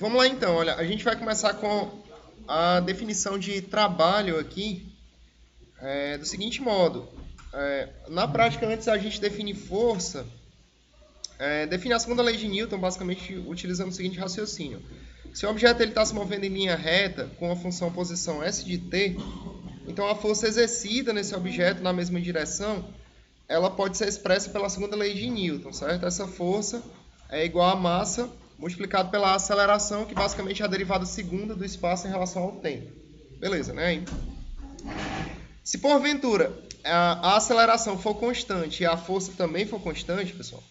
Vamos lá então, olha, a gente vai começar com a definição de trabalho aqui do seguinte modo. Na prática, antes a gente define força, define a segunda lei de Newton, basicamente utilizando o seguinte raciocínio. Se o objeto está se movendo em linha reta com a função posição S de t, então a força exercida nesse objeto na mesma direção, ela pode ser expressa pela segunda lei de Newton, certo? Essa força é igual a massa multiplicado pela aceleração, que basicamente é a derivada segunda do espaço em relação ao tempo. Beleza, né? Se porventura a aceleração for constante e a força também for constante, pessoal,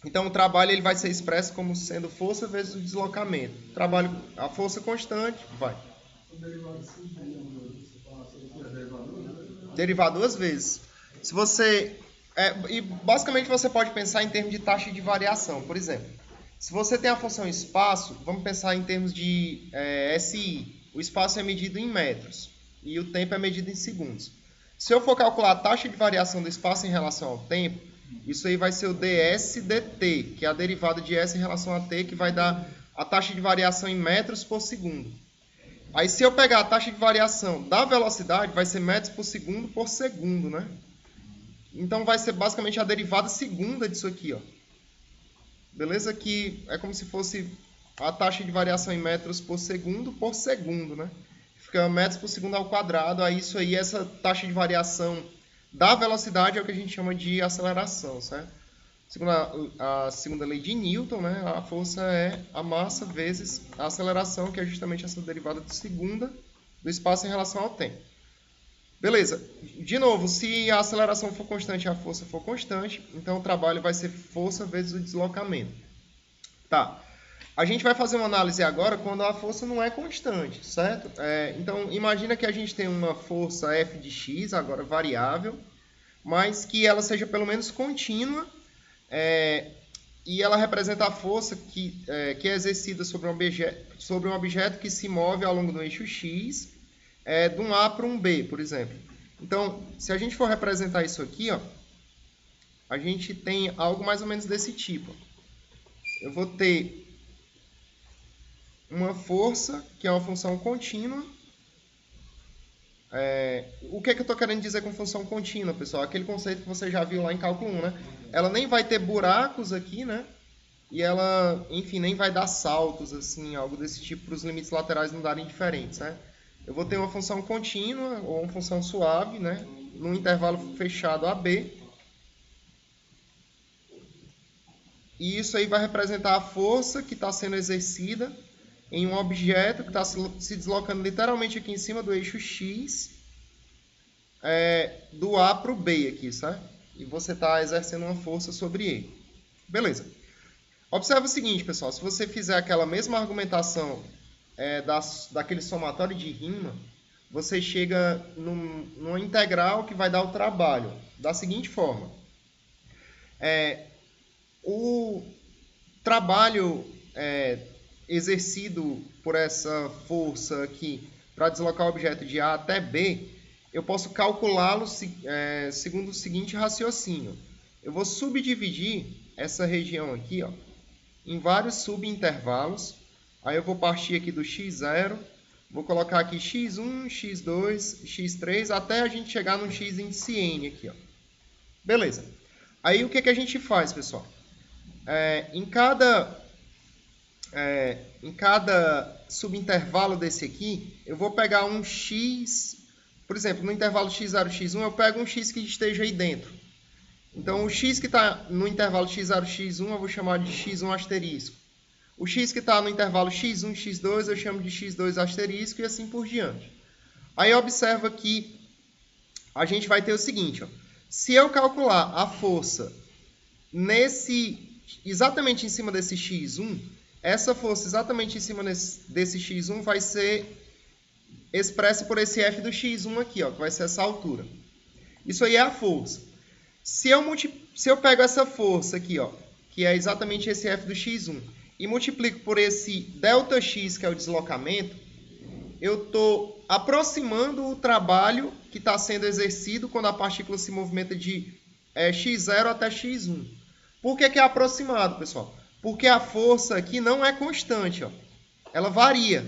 então o trabalho ele vai ser expresso como sendo força vezes o deslocamento. Trabalho, a força constante, vai. Derivar duas vezes. Se você... e basicamente você pode pensar em termos de taxa de variação, por exemplo. Se você tem a função espaço, vamos pensar em termos de SI. O espaço é medido em metros e o tempo é medido em segundos. Se eu for calcular a taxa de variação do espaço em relação ao tempo, isso aí vai ser o ds dt, que é a derivada de S em relação a t, que vai dar a taxa de variação em metros por segundo. Aí se eu pegar a taxa de variação da velocidade, vai ser metros por segundo, né? Então vai ser basicamente a derivada segunda disso aqui, ó. Beleza? Que é como se fosse a taxa de variação em metros por segundo, né? Fica metros por segundo ao quadrado. Aí isso aí, essa taxa de variação da velocidade é o que a gente chama de aceleração, certo? Segundo a segunda lei de Newton, né? A força é a massa vezes a aceleração, que é justamente essa derivada de segunda do espaço em relação ao tempo. Beleza. De novo, se a aceleração for constante e a força for constante, então o trabalho vai ser força vezes o deslocamento. Tá. A gente vai fazer uma análise agora quando a força não é constante, certo? Então, imagina que a gente tem uma força F de x, agora variável, mas que ela seja pelo menos contínua, e ela representa a força que é exercida sobre um objeto que se move ao longo do eixo x, de um A para um B, por exemplo. Então, se a gente for representar isso aqui, ó, a gente tem algo mais ou menos desse tipo. Eu vou ter uma força, que é uma função contínua. O que é que eu estou querendo dizer com função contínua, pessoal? Aquele conceito que você já viu lá em cálculo 1, né? Ela nem vai ter buracos aqui, né? E ela, enfim, nem vai dar saltos, assim, algo desse tipo, para os limites laterais não darem diferentes, né? Eu vou ter uma função contínua, ou uma função suave, né? Num intervalo fechado AB. E isso aí vai representar a força que está sendo exercida em um objeto que está se deslocando literalmente aqui em cima do eixo X, do A para o B aqui, certo? E você está exercendo uma força sobre ele. Beleza. Observa o seguinte, pessoal. Se você fizer aquela mesma argumentação daquele somatório de rima, você chega numa integral que vai dar o trabalho da seguinte forma. O trabalho exercido por essa força aqui para deslocar o objeto de A até B, eu posso calculá-lo segundo o seguinte raciocínio. Eu vou subdividir essa região aqui, ó, em vários subintervalos. Aí eu vou partir aqui do x0, vou colocar aqui x1, x2, x3, até a gente chegar no x índice n aqui, ó. Beleza. Aí o que a gente faz, pessoal? Em cada subintervalo desse aqui, eu vou pegar um x, por exemplo, no intervalo x0, x1, eu pego um x que esteja aí dentro. Então, o x que está no intervalo x0, x1, eu vou chamar de x1 asterisco. O x que está no intervalo x1, x2, eu chamo de x2 asterisco e assim por diante. Aí, observa que a gente vai ter o seguinte, ó. Se eu calcular a força exatamente em cima desse x1, essa força exatamente em cima desse x1 vai ser expressa por esse f do x1 aqui, ó, que vai ser essa altura. Isso aí é a força. Se eu pego essa força aqui, ó, que é exatamente esse f do x1, e multiplico por esse ΔX, que é o deslocamento, eu estou aproximando o trabalho que está sendo exercido quando a partícula se movimenta de x0 até x1. Por que é aproximado, pessoal? Porque a força aqui não é constante, ó. ela varia.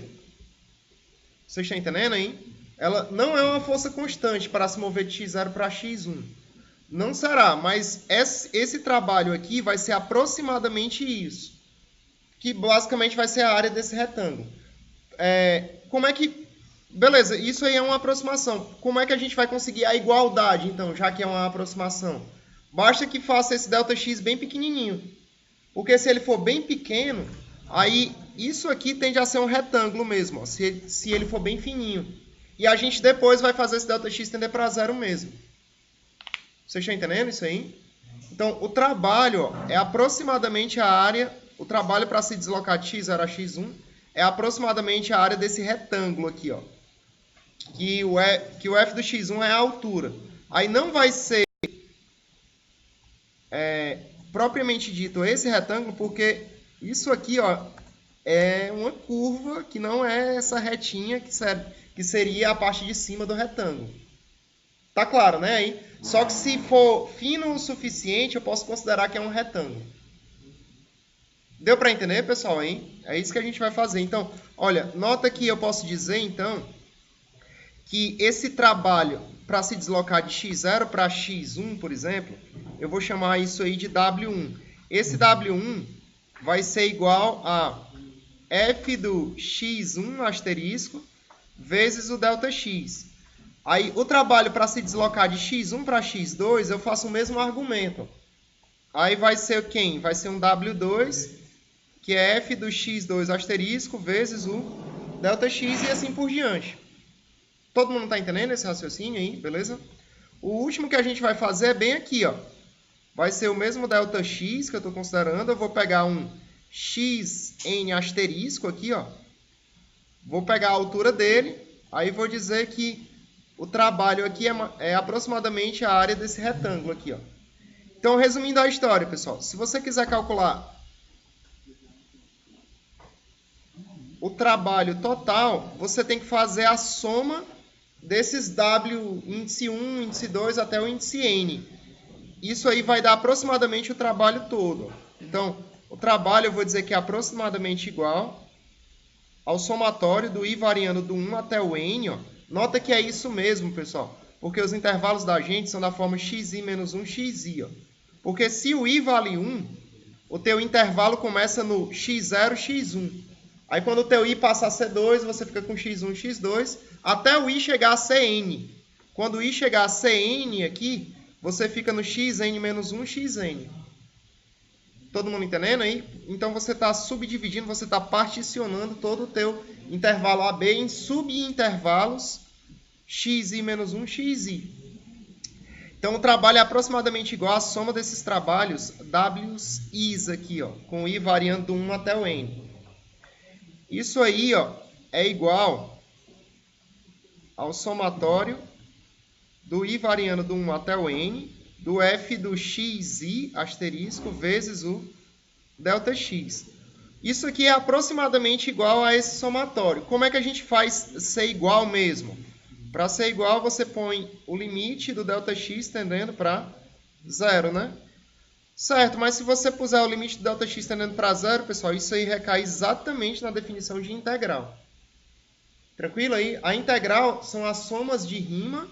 Vocês estão entendendo aí? Ela não é uma força constante para se mover de x0 para x1. Não será, mas esse trabalho aqui vai ser aproximadamente isso. Que basicamente vai ser a área desse retângulo. Como é que... Beleza, isso aí é uma aproximação. Como é que a gente vai conseguir a igualdade, então, já que é uma aproximação? Basta que faça esse ΔX bem pequenininho. Porque se ele for bem pequeno, aí isso aqui tende a ser um retângulo mesmo, ó, se ele for bem fininho. E a gente depois vai fazer esse ΔX tender para zero mesmo. Vocês estão entendendo isso aí? Então, o trabalho é aproximadamente a área, o trabalho para se deslocar de x0 a x1 é aproximadamente a área desse retângulo aqui, ó. Que o f do x1 é a altura. Aí não vai ser propriamente dito esse retângulo, porque isso aqui, ó, é uma curva que não é essa retinha que seria a parte de cima do retângulo. Tá claro, né? Aí, só que se for fino o suficiente, eu posso considerar que é um retângulo. Deu para entender, pessoal? Aí? É isso que a gente vai fazer. Então, olha, nota que eu posso dizer, então, que esse trabalho para se deslocar de x0 para x1, por exemplo, eu vou chamar isso aí de W1. Esse W1 vai ser igual a f do x1 asterisco vezes o ΔX. Aí, o trabalho para se deslocar de x1 para x2, eu faço o mesmo argumento. Aí vai ser quem? Vai ser um W2, que é f do x2 asterisco vezes o ΔX e assim por diante. Todo mundo está entendendo esse raciocínio aí, beleza? O último que a gente vai fazer é bem aqui, ó. Vai ser o mesmo ΔX que eu estou considerando. Eu vou pegar um xn asterisco aqui, ó. Vou pegar a altura dele. Aí vou dizer que o trabalho aqui é aproximadamente a área desse retângulo aqui, ó. Então, resumindo a história, pessoal. Se você quiser calcular o trabalho total, você tem que fazer a soma desses W, índice 1, índice 2 até o índice N. Isso aí vai dar aproximadamente o trabalho todo. Então, o trabalho eu vou dizer que é aproximadamente igual ao somatório do I variando do 1 até o N. Ó. Nota que é isso mesmo, pessoal. Porque os intervalos da gente são da forma xi menos 1, xi. Ó. Porque se o I vale 1, o teu intervalo começa no x0, x1. Aí quando o teu I passa a ser 2, você fica com x1, x2, até o I chegar a ser n. Quando o I chegar a ser n aqui, você fica no xn menos 1, xn. Todo mundo entendendo aí? Então você está subdividindo, você está particionando todo o teu intervalo AB em subintervalos xi menos 1, xi. Então o trabalho é aproximadamente igual à soma desses trabalhos Ws aqui, ó, com o I variando do 1 até o N. Isso aí, ó, é igual ao somatório do I variando do 1 até o N, do f do xi asterisco vezes o ΔX. Isso aqui é aproximadamente igual a esse somatório. Como é que a gente faz ser igual mesmo? Para ser igual, você põe o limite do ΔX tendendo para zero, né? Certo, mas se você puser o limite do ΔX tendendo para zero, pessoal, isso aí recai exatamente na definição de integral. Tranquilo aí? A integral são as somas de rima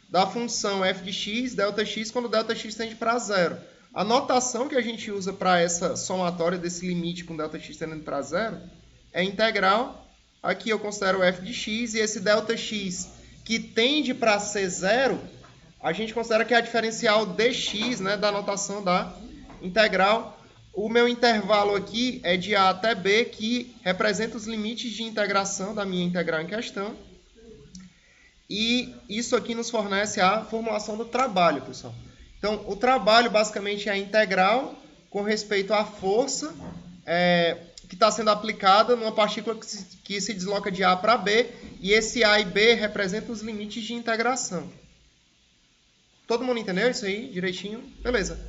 da função f de x, ΔX, quando o ΔX tende para zero. A notação que a gente usa para essa somatória desse limite com ΔX tendendo para zero é integral. Aqui eu considero o f de x e esse ΔX que tende para ser zero, a gente considera que é a diferencial dx, né, da notação da integral. O meu intervalo aqui é de a até b, que representa os limites de integração da minha integral em questão. E isso aqui nos fornece a formulação do trabalho, pessoal. Então, o trabalho basicamente é a integral com respeito à força que está sendo aplicada numa partícula que se desloca de A para B, e esse A e B representam os limites de integração. Todo mundo entendeu isso aí direitinho? Beleza.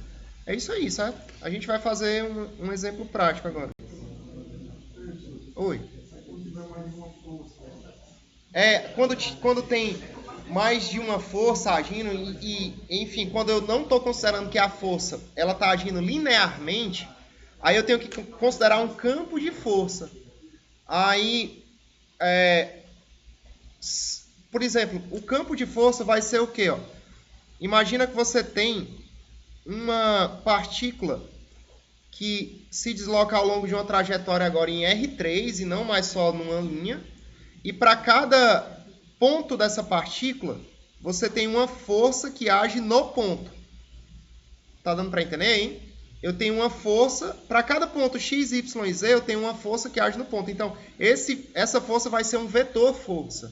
É isso aí, certo? A gente vai fazer um exemplo prático agora. Oi. Quando tem mais de uma força agindo enfim, quando eu não estou considerando que a força ela está agindo linearmente, aí eu tenho que considerar um campo de força. Aí, por exemplo, o campo de força vai ser o quê? Ó? Imagina que você tem uma partícula que se desloca ao longo de uma trajetória agora em R3 e não mais só numa linha. E para cada ponto dessa partícula, você tem uma força que age no ponto. Tá dando para entender, hein? Eu tenho uma força, para cada ponto x, y e z, eu tenho uma força que age no ponto. Então, essa força vai ser um vetor força.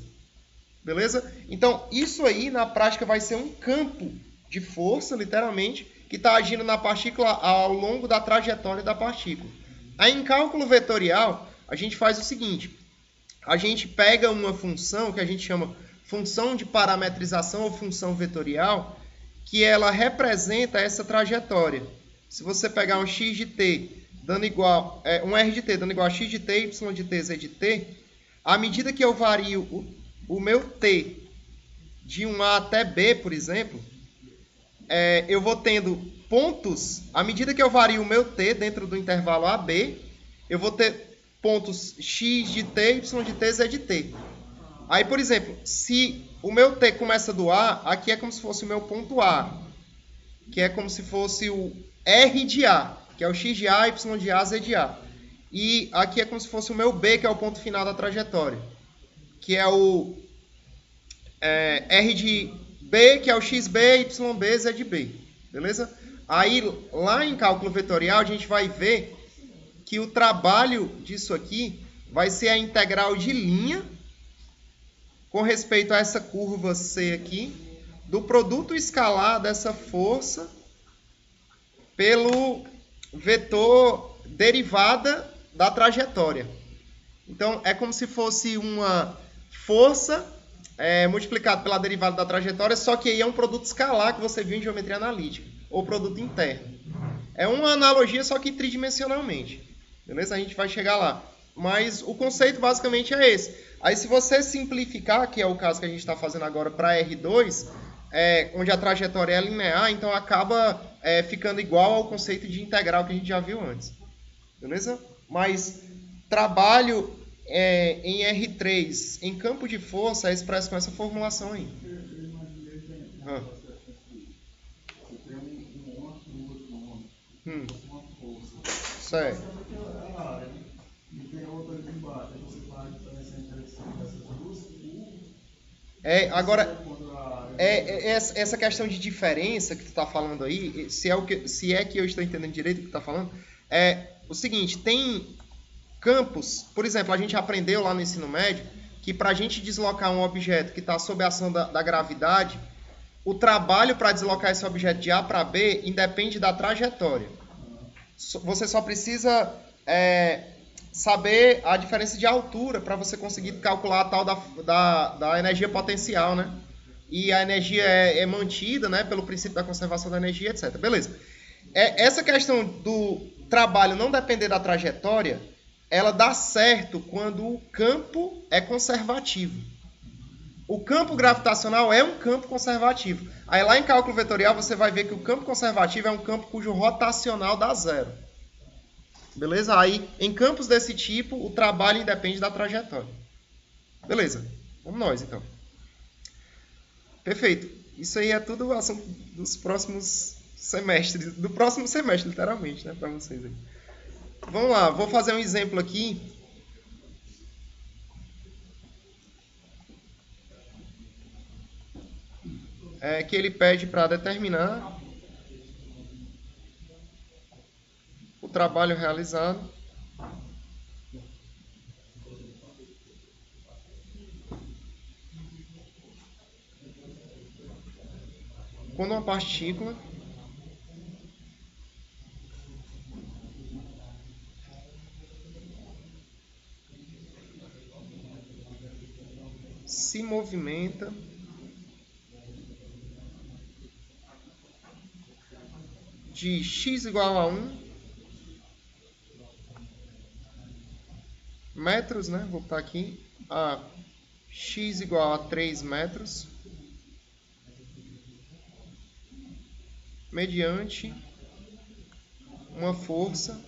Beleza? Então, isso aí, na prática, vai ser um campo de força, literalmente, que está agindo na partícula ao longo da trajetória da partícula. Aí, em cálculo vetorial, a gente faz o seguinte. A gente pega uma função que a gente chama função de parametrização ou função vetorial, que ela representa essa trajetória. Se você pegar um x de t dando igual, um r de t dando igual a x de t, y de t, z de t, à medida que eu vario o meu t de 1A até B, por exemplo, eu vou tendo pontos, à medida que eu vario o meu t dentro do intervalo AB, eu vou ter pontos x de t, y de t, z de t. Aí, por exemplo, se o meu t começa do A, aqui é como se fosse o meu ponto A, que é como se fosse o R de A, que é o x de A, y de A, z de A. E aqui é como se fosse o meu B, que é o ponto final da trajetória, que é o R de B, que é o xB, YB, Z de B. Beleza? Aí, lá em cálculo vetorial, a gente vai ver que o trabalho disso aqui vai ser a integral de linha com respeito a essa curva C aqui, do produto escalar dessa força pelo vetor derivada da trajetória. Então, é como se fosse uma força multiplicado pela derivada da trajetória, só que aí é um produto escalar que você viu em geometria analítica, ou produto interno. É uma analogia, só que tridimensionalmente. Beleza? A gente vai chegar lá. Mas o conceito basicamente é esse. Aí se você simplificar, que é o caso que a gente está fazendo agora para R2, onde a trajetória é linear, então acaba ficando igual ao conceito de integral que a gente já viu antes. Beleza? Mas trabalho em R3, em campo de força, é expresso com essa formulação aí. Certo. Agora, essa questão de diferença que tu está falando aí, se é que eu estou entendendo direito o que tu está falando, é o seguinte, tem campos, por exemplo, a gente aprendeu lá no ensino médio que para a gente deslocar um objeto que está sob a ação da gravidade, o trabalho para deslocar esse objeto de A para B independe da trajetória. Você só precisa saber a diferença de altura para você conseguir calcular a tal da energia potencial, né? E a energia é mantida, né, pelo princípio da conservação da energia, etc. Beleza. Essa questão do trabalho não depender da trajetória, ela dá certo quando o campo é conservativo. O campo gravitacional é um campo conservativo. Aí lá em cálculo vetorial você vai ver que o campo conservativo é um campo cujo rotacional dá zero. Beleza? Aí, em campos desse tipo, o trabalho independe da trajetória. Beleza. Vamos nós, então. Perfeito. Isso aí é tudo assunto dos próximos semestres. Do próximo semestre, literalmente, né? Para vocês aí. Vamos lá. Vou fazer um exemplo aqui. Que ele pede para determinar o trabalho realizado quando uma partícula se movimenta de x igual a 1 metros, né? Vou botar aqui, a x igual a 3 metros, mediante uma força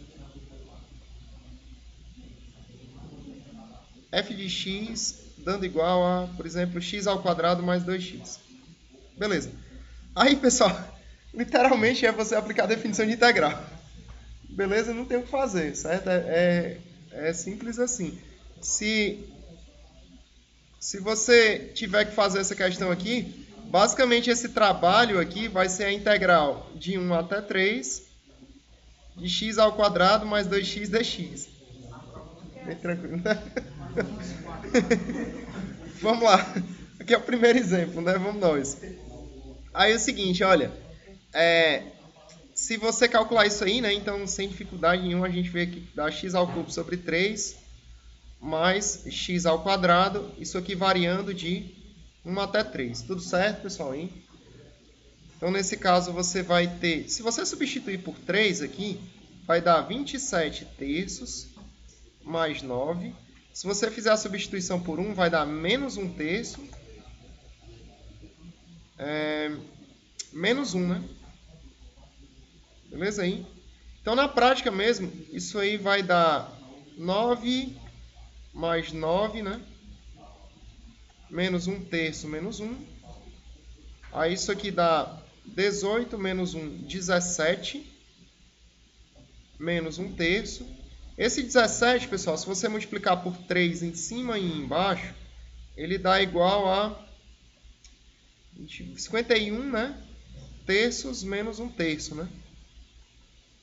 f de x dando igual a, por exemplo, x ao quadrado mais 2x. Beleza. Aí, pessoal, literalmente é você aplicar a definição de integral. Beleza? Não tem o que fazer, certo? É simples assim. Se você tiver que fazer essa questão aqui, basicamente esse trabalho aqui vai ser a integral de 1 até 3 de x ao quadrado mais 2x dx. Bem tranquilo, né? Vamos lá. Aqui é o primeiro exemplo, né? Vamos nós. Aí é o seguinte, olha. Se você calcular isso aí, né? Então, sem dificuldade nenhuma, a gente vê que dá x ao cubo sobre 3 mais x ao quadrado. Isso aqui variando de 1 até 3. Tudo certo, pessoal? Hein? Então, nesse caso, você vai ter... Se você substituir por 3 aqui, vai dar 27 terços mais 9. Se você fizer a substituição por 1, vai dar menos 1 terço. Menos 1, né? Beleza aí? Então, na prática mesmo, isso aí vai dar 9 mais 9, né? Menos 1 terço, menos 1. Aí isso aqui dá 18 menos 1, 17. Menos 1 terço. Esse 17, pessoal, se você multiplicar por 3 em cima e embaixo, ele dá igual a 51, né? Terços menos 1 terço, né?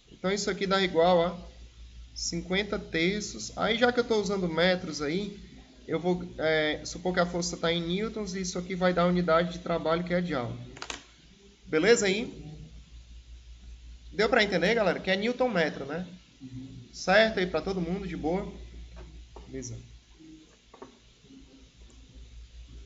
Então, isso aqui dá igual a 50 terços. Aí, já que eu estou usando metros aí, eu vou supor que a força está em newtons e isso aqui vai dar a unidade de trabalho, que é joule. Beleza aí? Deu para entender, galera? Que é newton metro, né? Certo aí para todo mundo, de boa? Beleza.